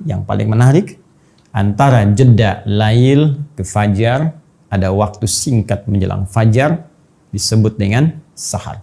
Yang paling menarik, antara jeda lail ke fajar, ada waktu singkat menjelang fajar, disebut dengan sahar.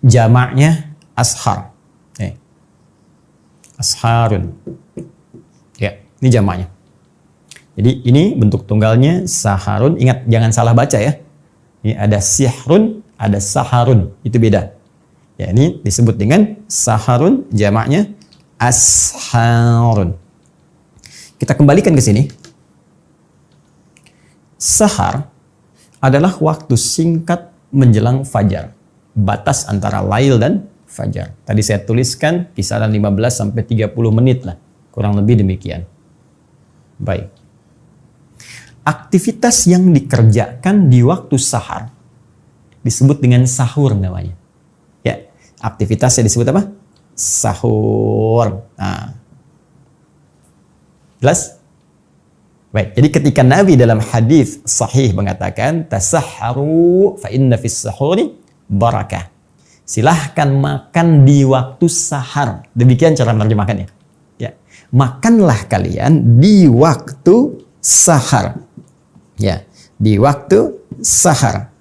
Jamaknya ashar. Asharun. Ya, ini jamaknya. Jadi ini bentuk tunggalnya saharun. Ingat, jangan salah baca ya. Ini ada sihrun, ada saharun. Itu beda. Ya, ini disebut dengan saharun, jamaknya asharun. Kita kembalikan ke sini. Sahar adalah waktu singkat menjelang fajar. Batas antara lail dan fajar. Tadi saya tuliskan kisaran 15 sampai 30 menit lah. Kurang lebih demikian. Baik. Aktivitas yang dikerjakan di waktu sahar disebut dengan sahur namanya. Ya, aktivitasnya disebut apa? Sahur. Nah. Jelas? Baik, jadi ketika Nabi dalam hadis sahih mengatakan tasahharu fa inna fis sahuri barakah. Silahkan makan di waktu sahar. Demikian cara menerjemahkannya. Ya. Makanlah kalian di waktu sahar. Ya, di waktu sahar.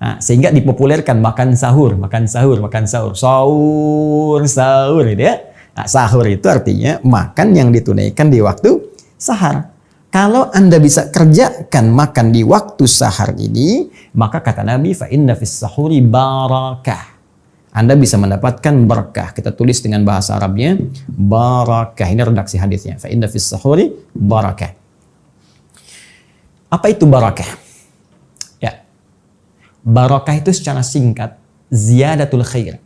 Nah, sehingga dipopulerkan makan sahur, makan sahur, makan sahur. Sahur gitu ya. Nah, sahur itu artinya makan yang ditunaikan di waktu sahar. Kalau Anda bisa kerjakan makan di waktu sahar ini, maka kata Nabi, fa inna fis sahuri barakah. Anda bisa mendapatkan berkah. Kita tulis dengan bahasa Arabnya barakah. Ini redaksi hadisnya. Fa inna fis sahuri barakah. Apa itu barakah? Ya. Barakah itu secara singkat ziyadatul khair.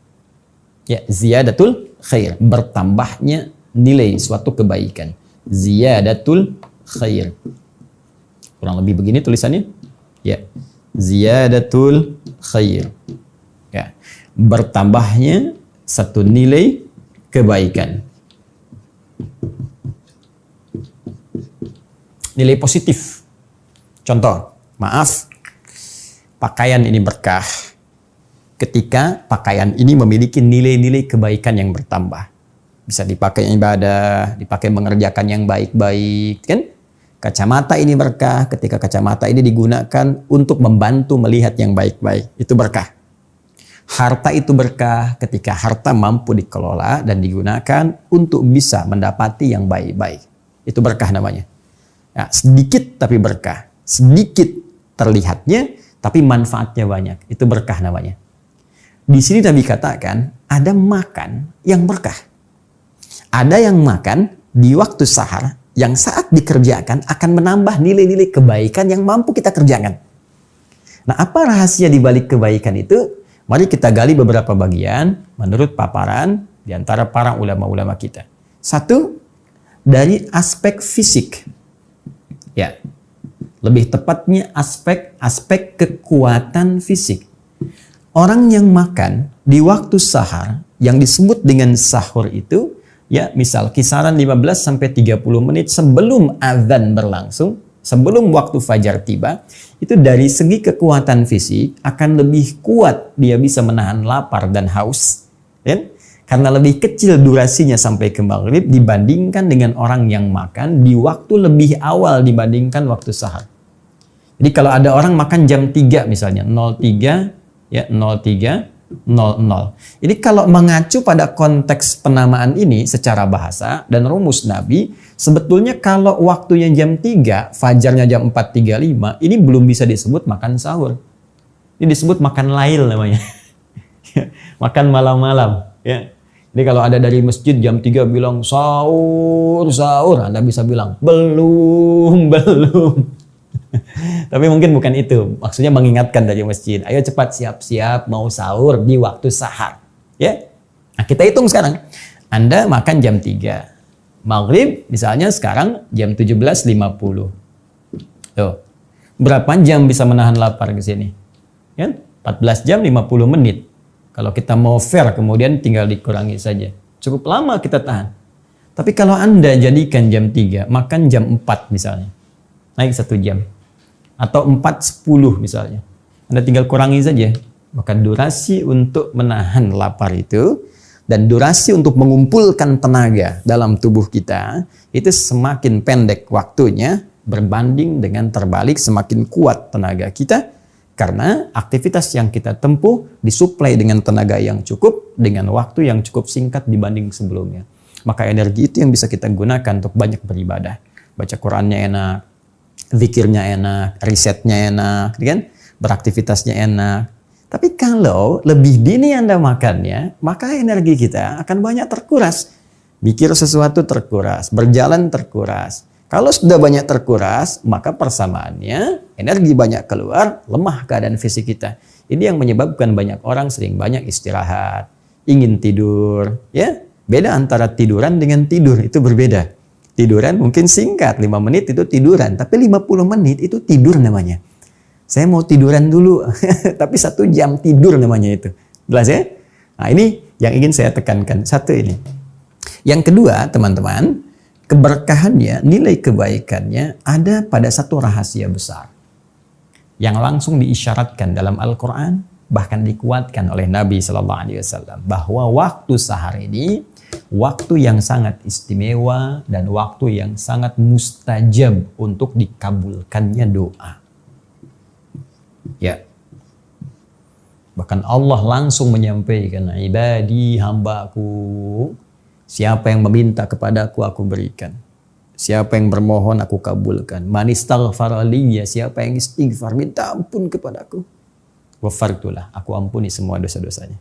Ya, ziyadatul khair, bertambahnya nilai suatu kebaikan. Ziyadatul khair. Kurang lebih begini tulisannya. Ya. Ziyadatul khair. Ya. Bertambahnya satu nilai kebaikan. Nilai positif. Contoh, maaf, pakaian ini berkah. Ketika pakaian ini memiliki nilai-nilai kebaikan yang bertambah. Bisa dipakai ibadah, dipakai mengerjakan yang baik-baik, kan? Kacamata ini berkah ketika kacamata ini digunakan untuk membantu melihat yang baik-baik. Itu berkah. Harta itu berkah ketika harta mampu dikelola dan digunakan untuk bisa mendapati yang baik-baik. Itu berkah namanya. Nah, sedikit tapi berkah. Sedikit terlihatnya tapi manfaatnya banyak. Itu berkah namanya. Di sini Nabi katakan ada makan yang berkah. Ada yang makan di waktu sahar yang saat dikerjakan akan menambah nilai-nilai kebaikan yang mampu kita kerjakan. Nah, apa rahasia di balik kebaikan itu? Mari kita gali beberapa bagian menurut paparan di antara para ulama-ulama kita. Satu, dari aspek fisik. Ya. Lebih tepatnya aspek kekuatan fisik. Orang yang makan di waktu sahar yang disebut dengan sahur itu, ya misal kisaran 15 sampai 30 menit sebelum azan berlangsung, sebelum waktu fajar tiba, itu dari segi kekuatan fisik akan lebih kuat dia bisa menahan lapar dan haus. Ya? Karena lebih kecil durasinya sampai ke maghrib dibandingkan dengan orang yang makan di waktu lebih awal dibandingkan waktu sahar. Jadi kalau ada orang makan jam 3 misalnya, 03, ya 03, 00. Jadi kalau mengacu pada konteks penamaan ini secara bahasa dan rumus Nabi, sebetulnya kalau waktunya jam 3, fajarnya jam 4.35, ini belum bisa disebut makan sahur. Ini disebut makan lail namanya. Makan malam-malam. Ya. Jadi kalau ada dari masjid jam 3 bilang sahur, sahur, Anda bisa bilang belum. Tapi mungkin bukan itu. Maksudnya mengingatkan dari masjid. Ayo cepat siap-siap mau sahur di waktu sahar. Ya. Nah, kita hitung sekarang. Anda makan jam 3. Maghrib misalnya sekarang jam 17.50. Tuh. Berapa jam bisa menahan lapar ke sini? Ya? 14 jam 50 menit. Kalau kita mau fair kemudian tinggal dikurangi saja. Cukup lama kita tahan. Tapi kalau Anda jadikan jam 3, makan jam 4 misalnya. Naik 1 jam. Atau 4.10 misalnya. Anda tinggal kurangi saja. Maka durasi untuk menahan lapar itu Dan durasi untuk mengumpulkan tenaga dalam tubuh kita itu semakin pendek waktunya berbanding dengan terbalik semakin kuat tenaga kita, karena aktivitas yang kita tempuh disuplai dengan tenaga yang cukup dengan waktu yang cukup singkat dibanding sebelumnya. Maka energi itu yang bisa kita gunakan untuk banyak beribadah. Baca Qurannya enak, zikirnya enak, risetnya enak, kan? Beraktivitasnya enak. Tapi kalau lebih dini Anda makannya, maka energi kita akan banyak terkuras. Mikir sesuatu terkuras, berjalan terkuras. Kalau sudah banyak terkuras, maka persamaannya energi banyak keluar, lemah keadaan fisik kita. Ini yang menyebabkan banyak orang sering banyak istirahat, ingin tidur. Ya, beda antara tiduran dengan tidur, itu berbeda. Tiduran mungkin singkat, 5 menit itu tiduran, tapi 50 menit itu tidur namanya. Saya mau tiduran dulu, tapi 1 jam tidur namanya itu. Jelas ya? Nah ini yang ingin saya tekankan. Satu ini. Yang kedua teman-teman, keberkahannya, nilai kebaikannya ada pada satu rahasia besar. Yang langsung diisyaratkan dalam Al-Quran, bahkan dikuatkan oleh Nabi SAW. Bahwa waktu sahar ini, waktu yang sangat istimewa dan waktu yang sangat mustajab untuk dikabulkannya doa. Ya, bahkan Allah langsung menyampaikan, ibadi hambaku, siapa yang meminta kepadaku aku berikan, siapa yang bermohon aku kabulkan, man istaghfara li, siapa yang istighfar minta ampun kepadaku, ghafartulah, aku ampuni semua dosa-dosanya.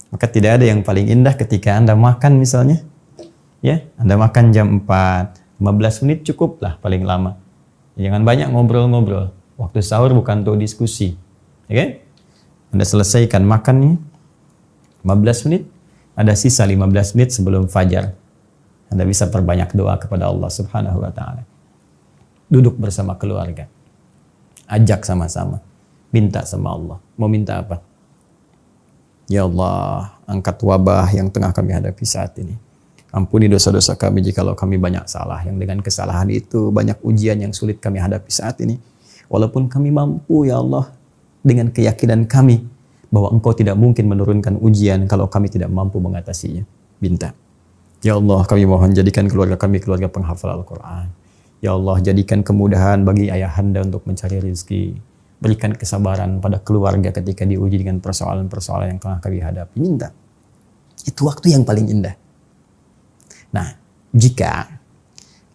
Maka tidak ada yang paling indah ketika Anda makan misalnya, ya, Anda makan jam 4, 15 menit cukuplah paling lama, jangan banyak ngobrol-ngobrol. Waktu sahur bukan untuk diskusi. Okay? Anda selesaikan makannya 15 menit, ada sisa 15 menit sebelum fajar. Anda bisa perbanyak doa kepada Allah Subhanahu wa taala. Duduk bersama keluarga. Ajak sama-sama. Minta sama Allah. Mau minta apa? Ya Allah, angkat wabah yang tengah kami hadapi saat ini. Ampuni dosa-dosa kami jikalau kami banyak salah. Yang dengan kesalahan itu banyak ujian yang sulit kami hadapi saat ini. Walaupun kami mampu, ya Allah, dengan keyakinan kami bahwa Engkau tidak mungkin menurunkan ujian kalau kami tidak mampu mengatasinya. Minta. Ya Allah, kami mohon jadikan keluarga kami keluarga penghafal Al-Quran. Ya Allah, jadikan kemudahan bagi ayahanda untuk mencari rezeki. Berikan kesabaran pada keluarga ketika diuji dengan persoalan-persoalan yang tengah kami hadapi. Minta. Itu waktu yang paling indah. Nah, jika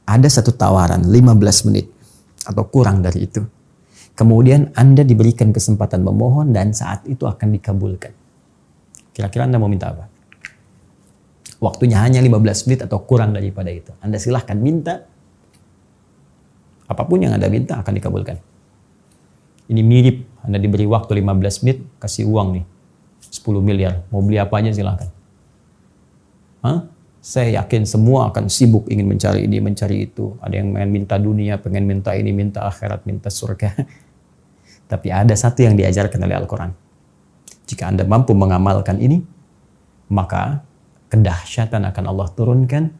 ada satu tawaran 15 menit atau kurang dari itu, kemudian Anda diberikan kesempatan memohon dan saat itu akan dikabulkan. Kira-kira Anda mau minta apa? Waktunya hanya 15 menit atau kurang daripada itu. Anda silahkan minta. Apapun yang Anda minta akan dikabulkan. Ini mirip, Anda diberi waktu 15 menit, kasih uang nih, 10 miliar. Mau beli apa aja silahkan. Hah? Saya yakin semua akan sibuk ingin mencari ini, mencari itu. Ada yang pengen minta dunia, pengen minta ini, minta akhirat, minta surga. Tapi ada satu yang diajarkan oleh Al-Quran. Jika Anda mampu mengamalkan ini, maka kedahsyatan akan Allah turunkan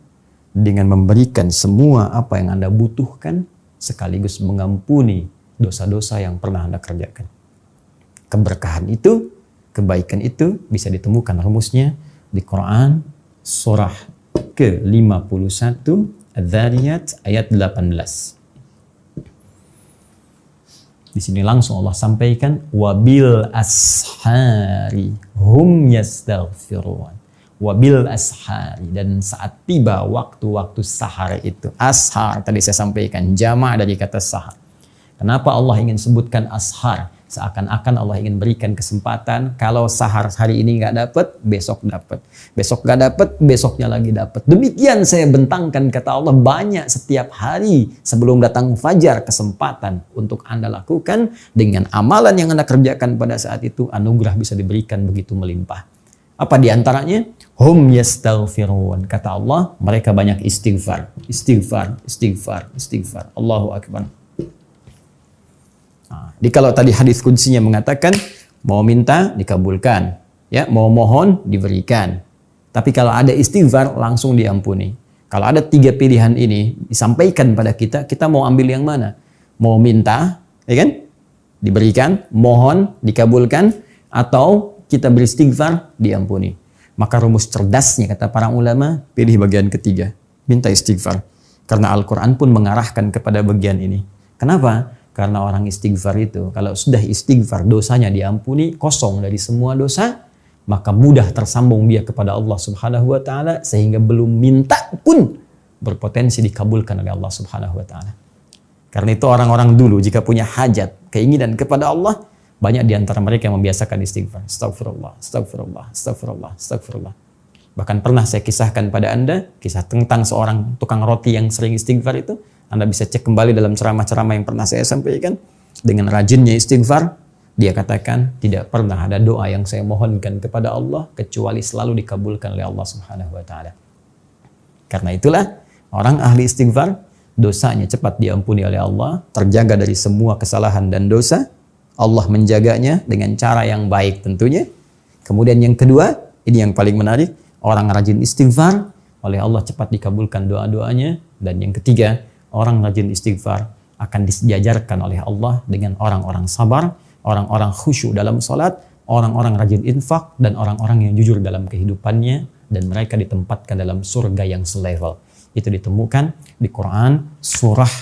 dengan memberikan semua apa yang Anda butuhkan, sekaligus mengampuni dosa-dosa yang pernah Anda kerjakan. Keberkahan itu, kebaikan itu bisa ditemukan rumusnya di Quran surah ke-51 Adz-Dzariyat ayat 18. Di sini langsung Allah sampaikan wabil ashari hum yastaghfirun. Wabil ashari, dan saat tiba waktu-waktu sahar itu. Ashar tadi saya sampaikan jama' dari kata sahar. Kenapa Allah ingin sebutkan ashar? Seakan-akan Allah ingin berikan kesempatan, kalau sahar hari ini nggak dapat, besok dapat. Besok nggak dapat, besoknya lagi dapat. Demikian saya bentangkan, kata Allah, banyak setiap hari sebelum datang fajar kesempatan untuk Anda lakukan. Dengan amalan yang Anda kerjakan pada saat itu, anugerah bisa diberikan begitu melimpah. Apa diantaranya? Hum yastaghfirun. Kata Allah, mereka banyak istighfar. Istighfar, istighfar, istighfar. Allahu Akbar. Jadi kalau tadi hadis kutsinya mengatakan mau minta dikabulkan, ya, mau mohon diberikan. Tapi kalau ada istighfar langsung diampuni. Kalau ada 3 pilihan ini disampaikan pada kita, kita mau ambil yang mana? Mau minta, ya kan? Diberikan, mohon dikabulkan, atau kita beristighfar diampuni. Maka rumus cerdasnya kata para ulama, pilih bagian ketiga, minta istighfar. Karena Al-Quran pun mengarahkan kepada bagian ini. Kenapa? Karena orang istighfar itu, kalau sudah istighfar, dosanya diampuni, kosong dari semua dosa, maka mudah tersambung dia kepada Allah Subhanahu wa Ta'ala, sehingga belum minta pun berpotensi dikabulkan oleh Allah Subhanahu wa Ta'ala. Karena itu orang-orang dulu jika punya hajat, keinginan kepada Allah, banyak di antara mereka yang membiasakan istighfar. Astagfirullah, astagfirullah, astagfirullah, astagfirullah. Bahkan pernah saya kisahkan pada Anda, kisah tentang seorang tukang roti yang sering istighfar itu. Anda bisa cek kembali dalam ceramah-ceramah yang pernah saya sampaikan. Dengan rajinnya istighfar, dia katakan, tidak pernah ada doa yang saya mohonkan kepada Allah, kecuali selalu dikabulkan oleh Allah Subhanahu wa Ta'ala. Karena itulah, orang ahli istighfar, dosanya cepat diampuni oleh Allah, terjaga dari semua kesalahan dan dosa. Allah menjaganya dengan cara yang baik tentunya. Kemudian yang kedua, ini yang paling menarik, orang rajin istighfar, oleh Allah cepat dikabulkan doa-doanya. Dan yang ketiga, orang rajin istighfar akan disejajarkan oleh Allah dengan orang-orang sabar, orang-orang khusyuk dalam salat, orang-orang rajin infak, dan orang-orang yang jujur dalam kehidupannya, dan mereka ditempatkan dalam surga yang selevel. Itu ditemukan di Quran surah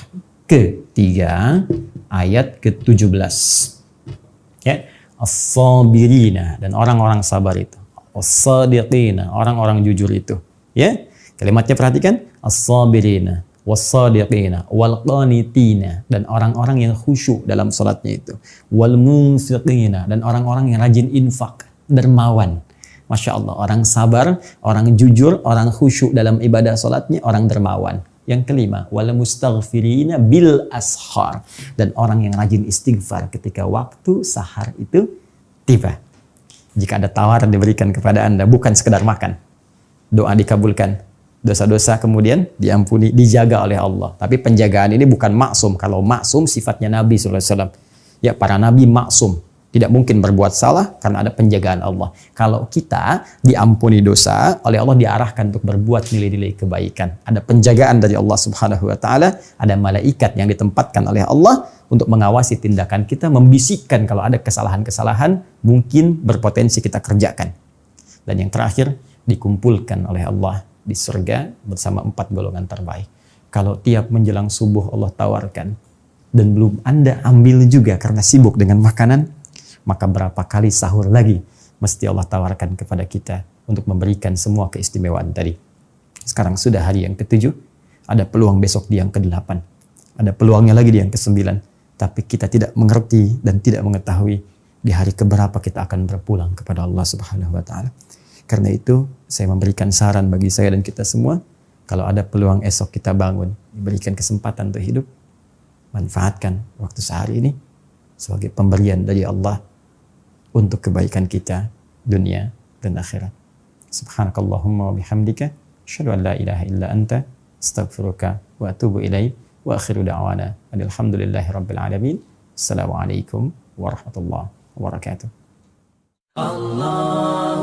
ketiga ayat ke-17. Ya, as-sabirina, dan orang-orang sabar itu. As-sadiqina, orang-orang jujur itu. Ya, kalimatnya perhatikan, as-sabirina, was-sadiqina, wal-qanitina, dan orang-orang yang khusyuk dalam salatnya itu. Wal-munfiqina, dan orang-orang yang rajin infak, dermawan. Masya Allah, orang sabar, orang jujur, orang khusyuk dalam ibadah salatnya, orang dermawan. Yang kelima, wal mustaghfirina bil ashar, dan orang yang rajin istighfar ketika waktu sahar itu tiba. Jika ada tawaran diberikan kepada Anda, bukan sekedar makan, doa dikabulkan, dosa-dosa kemudian diampuni, dijaga oleh Allah. Tapi penjagaan ini bukan maksum. Kalau maksum sifatnya Nabi SAW. Ya, para Nabi maksum, tidak mungkin berbuat salah karena ada penjagaan Allah. Kalau kita diampuni dosa, oleh Allah diarahkan untuk berbuat nilai-nilai kebaikan. Ada penjagaan dari Allah Subhanahu wa Ta'ala, ada malaikat yang ditempatkan oleh Allah untuk mengawasi tindakan kita, membisikkan kalau ada kesalahan-kesalahan mungkin berpotensi kita kerjakan. Dan yang terakhir, dikumpulkan oleh Allah di surga bersama 4 golongan terbaik. Kalau tiap menjelang subuh Allah tawarkan dan belum Anda ambil juga karena sibuk dengan makanan, maka berapa kali sahur lagi mesti Allah tawarkan kepada kita untuk memberikan semua keistimewaan tadi. Sekarang sudah hari yang ke-7, ada peluang besok di yang ke-8, ada peluangnya lagi di yang ke-9, tapi kita tidak mengerti dan tidak mengetahui di hari keberapa kita akan berpulang kepada Allah Subhanahu wa Ta'ala. Karena itu saya memberikan saran bagi saya dan kita semua, kalau ada peluang esok kita bangun, diberikan kesempatan untuk hidup, manfaatkan waktu sehari ini sebagai pemberian dari Allah untuk kebaikan kita dunia dan akhirat. Subhanakallahumma wa bihamdika asyhadu an la ilaha illa anta astaghfiruka wa atubu ilaik wa akhiru da'wana alhamdulillahi rabbil alamin. Assalamualaikum warahmatullahi wabarakatuh. Allah